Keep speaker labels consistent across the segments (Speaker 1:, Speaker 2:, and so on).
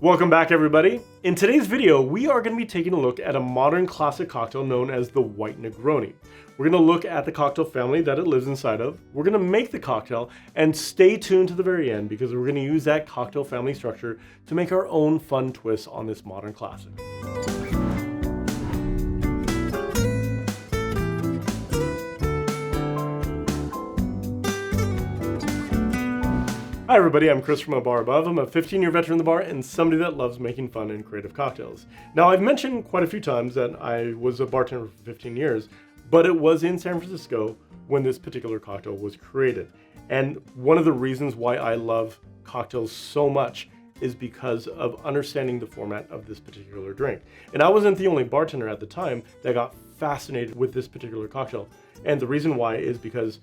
Speaker 1: Welcome back, everybody. In today's video, we are going to be taking a look at a modern classic cocktail known as the White Negroni. We're going to look at the cocktail family that it lives inside of. We're going to make the cocktail, and stay tuned to the very end because we're going to use that cocktail family structure to make our own fun twist on this modern classic. Hi everybody, I'm Chris from A Bar Above. I'm a 15-year veteran in the bar and somebody that loves making fun and creative cocktails. Now, I've mentioned quite a few times that I was a bartender for 15 years, but it was in San Francisco when this particular cocktail was created. And one of the reasons why I love cocktails so much is because of understanding the format of this particular drink. And I wasn't the only bartender at the time that got fascinated with this particular cocktail. And the reason why is because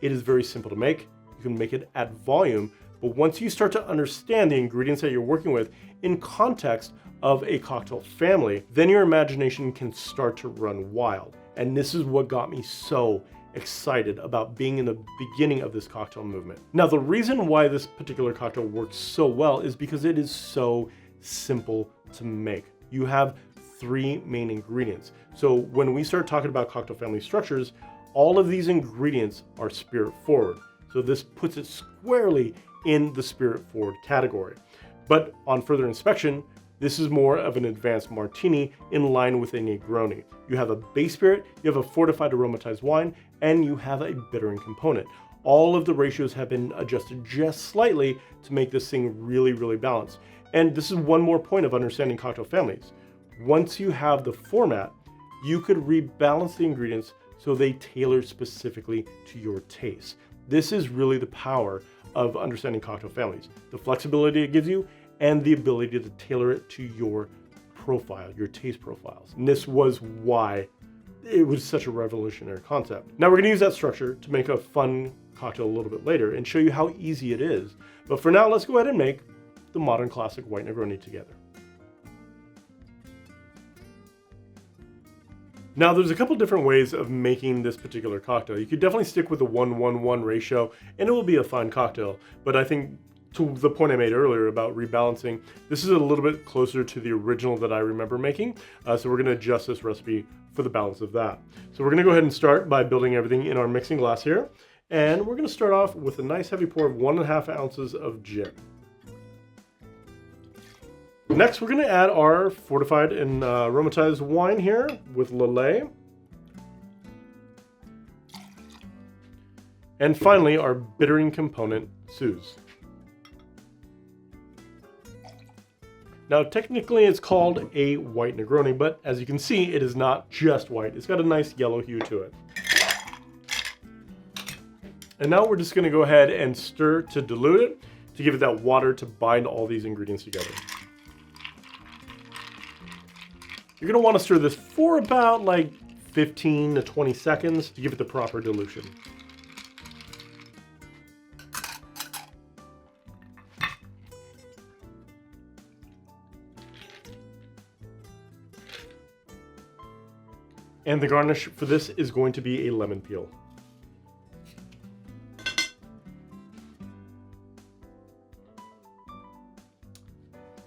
Speaker 1: it is very simple to make. You can make it at volume. But once you start to understand the ingredients that you're working with in context of a cocktail family, then your imagination can start to run wild. And this is what got me so excited about being in the beginning of this cocktail movement. Now, the reason why this particular cocktail works so well is because it is so simple to make. You have three main ingredients. So when we start talking about cocktail family structures, all of these ingredients are spirit forward. So this puts it squarely in the spirit forward category. But on further inspection, this is more of an advanced martini in line with a Negroni. You have a base spirit, you have a fortified aromatized wine, and you have a bittering component. All of the ratios have been adjusted just slightly to make this thing really, really balanced. And this is one more point of understanding cocktail families. Once you have the format, you could rebalance the ingredients so they tailor specifically to your taste. This is really the power of understanding cocktail families. The flexibility it gives you and the ability to tailor it to your profile, your taste profiles. And this was why it was such a revolutionary concept. Now we're gonna use that structure to make a fun cocktail a little bit later and show you how easy it is. But for now, let's go ahead and make the modern classic White Negroni together. Now, there's a couple different ways of making this particular cocktail. You could definitely stick with the 1-1-1 ratio and it will be a fine cocktail. But I think to the point I made earlier about rebalancing, this is a little bit closer to the original that I remember making. So we're gonna adjust this recipe for the balance of that. So we're gonna go ahead and start by building everything in our mixing glass here. And we're gonna start off with a nice heavy pour of 1.5 ounces of gin. Next, we're going to add our fortified and aromatized wine here with Lillet. And finally, our bittering component, Suze. Now, technically, it's called a White Negroni, but as you can see, it is not just white. It's got a nice yellow hue to it. And now we're just going to go ahead and stir to dilute it, to give it that water to bind all these ingredients together. You're gonna wanna stir this for about like 15 to 20 seconds to give it the proper dilution. And the garnish for this is going to be a lemon peel.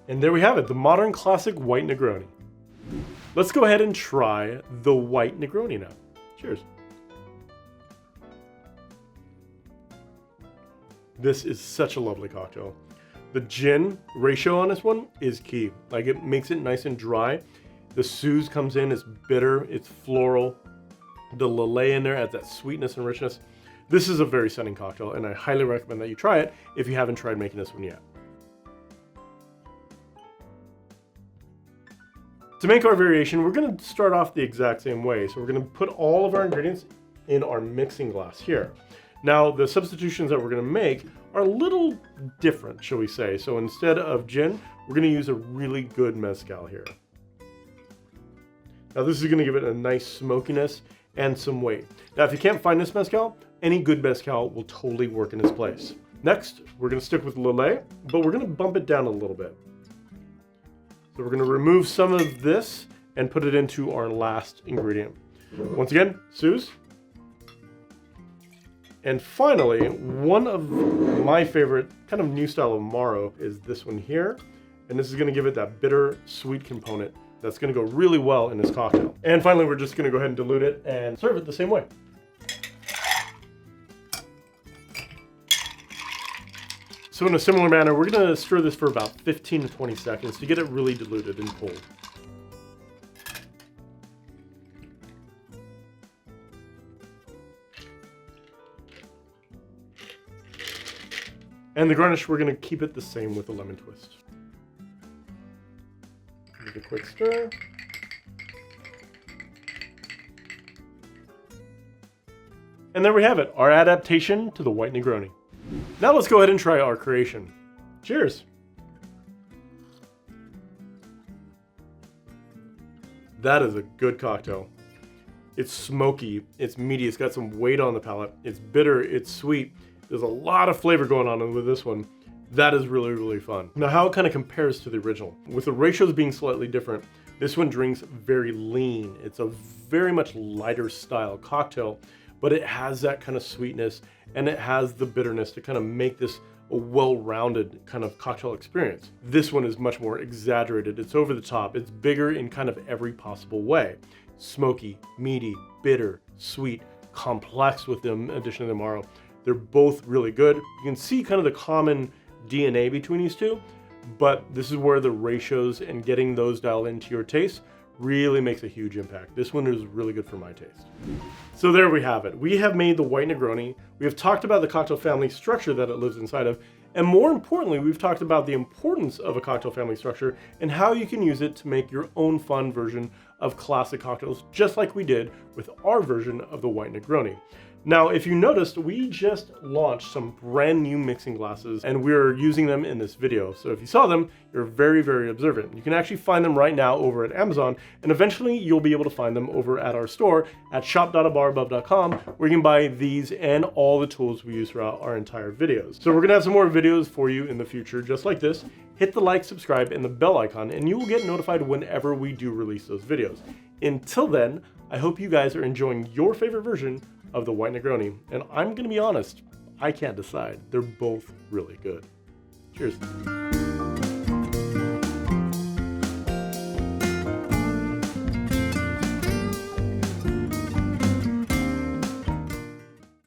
Speaker 1: And there we have it, the modern classic White Negroni. Let's go ahead and try the White Negroni now. Cheers. This is such a lovely cocktail. The gin ratio on this one is key. Like, it makes it nice and dry. The Suze comes in, it's bitter, it's floral. The Lillet in there adds that sweetness and richness. This is a very stunning cocktail, and I highly recommend that you try it if you haven't tried making this one yet. To make our variation, we're gonna start off the exact same way. So we're gonna put all of our ingredients in our mixing glass here. Now, the substitutions that we're gonna make are a little different, shall we say. So instead of gin, we're gonna use a really good Mezcal here. Now this is gonna give it a nice smokiness and some weight. Now, if you can't find this Mezcal, any good Mezcal will totally work in its place. Next, we're gonna stick with Lillet, but we're gonna bump it down a little bit. So we're going to remove some of this and put it into our last ingredient. Once again, Suze. And finally, one of my favorite kind of new style of Amaro is this one here. and this is gonna give it that bitter, sweet component that's gonna go really well in this cocktail. And finally, we're just gonna go ahead and dilute it and serve it the same way. So in a similar manner, we're gonna stir this for about 15 to 20 seconds to get it really diluted and cold. And the garnish, we're gonna keep it the same with a lemon twist. Give it a quick stir. And there we have it, our adaptation to the White Negroni. Now let's go ahead and try our creation. Cheers. That is a good cocktail. It's smoky, it's meaty, it's got some weight on the palate, it's bitter, it's sweet. There's a lot of flavor going on with this one. That is really, really fun. Now how it kind of compares to the original. With the ratios being slightly different, this one drinks very lean. It's a very much lighter style cocktail, but it has that kind of sweetness and it has the bitterness to kind of make this a well-rounded kind of cocktail experience. This one is much more exaggerated. It's over the top. It's bigger in kind of every possible way. Smoky, meaty, bitter, sweet, complex with the addition of the Amaro. They're both really good. You can see kind of the common DNA between these two, but this is where the ratios and getting those dialed into your taste really makes a huge impact. This one is really good for my taste. So there we have it. We have made the White Negroni. We have talked about the cocktail family structure that it lives inside of, and more importantly, we've talked about the importance of a cocktail family structure and how you can use it to make your own fun version of classic cocktails, just like we did with our version of the White Negroni. Now, if you noticed, we just launched some brand new mixing glasses and we're using them in this video. So if you saw them, you're very, very observant. You can actually find them right now over at Amazon, and eventually you'll be able to find them over at our store at shop.abarabove.com, where you can buy these and all the tools we use throughout our entire videos. So we're gonna have some more videos for you in the future, just like this. Hit the like, subscribe, and the bell icon, and you will get notified whenever we do release those videos. Until then, I hope you guys are enjoying your favorite version of the White Negroni, and I'm gonna be honest, I can't decide. They're both really good. Cheers.